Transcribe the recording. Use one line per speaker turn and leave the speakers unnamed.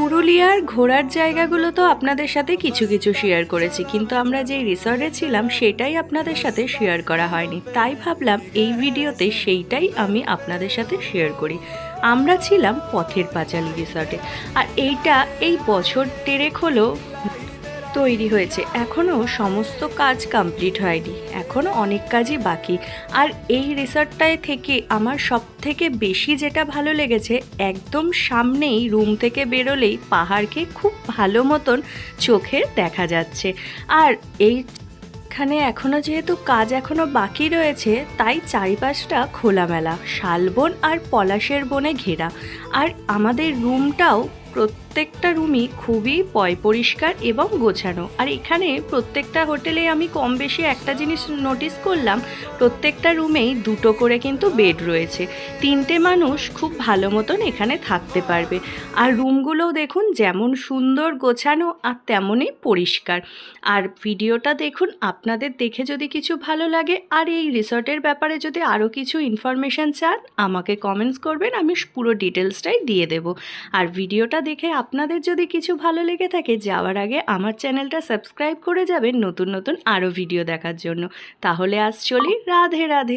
পুরুলিয়ার ঘোরার জায়গাগুলো তো আপনাদের সাথে কিছু কিছু শেয়ার করেছি, কিন্তু আমরা যেই রিসর্টে ছিলাম সেটাই আপনাদের সাথে শেয়ার করা হয়নি। তাই ভাবলাম এই ভিডিওতে সেইটাই আমি আপনাদের সাথে শেয়ার করি। আমরা ছিলাম পথের পাঁচালী রিসর্টে, আর এইটা এই বছর দেড়েক হলো তৈরি হয়েছে। এখনও সমস্ত কাজ কমপ্লিট হয়নি, এখনও অনেক কাজই বাকি। আর এই রিসর্টটায় থেকে আমার সব থেকে বেশি যেটা ভালো লেগেছে, একদম সামনেই রুম থেকে বেরোলেই পাহাড়কে খুব ভালো মতন চোখে দেখা যাচ্ছে। আর এখানে এখনও যেহেতু কাজ এখনও বাকি রয়েছে, তাই চারিপাশটা খোলামেলা, শালবন আর পলাশের বনে ঘেরা। আর আমাদের রুমটাও প্রত্যেকটা রুমই খুবই পরিষ্কার এবং গোছানো। আর এখানে প্রত্যেকটা হোটেলে আমি কম বেশি একটা জিনিস নোটিস করলাম, প্রত্যেকটা রুমেই দুটো করে কিন্তু বেড রয়েছে। তিনটে মানুষ খুব ভালো মতন এখানে থাকতে পারবে। আর রুমগুলোও দেখুন যেমন সুন্দর গোছানো আর তেমনই পরিষ্কার। আর ভিডিওটা দেখুন, আপনাদের দেখে যদি কিছু ভালো লাগে আর এই রিসর্টের ব্যাপারে যদি আরও কিছু ইনফরমেশান চান, আমাকে কমেন্টস করবেন, আমি পুরো ডিটেলসটাই দিয়ে দেবো। আর ভিডিওটা দেখে আপনাদের যদি কিছু ভালো লেগে থাকে, যাওয়ার আগে আমার চ্যানেলটা সাবস্ক্রাইব করে যাবেন নতুন নতুন আরও ভিডিও দেখার জন্য। তাহলে আজ চলি, রাধে রাধে।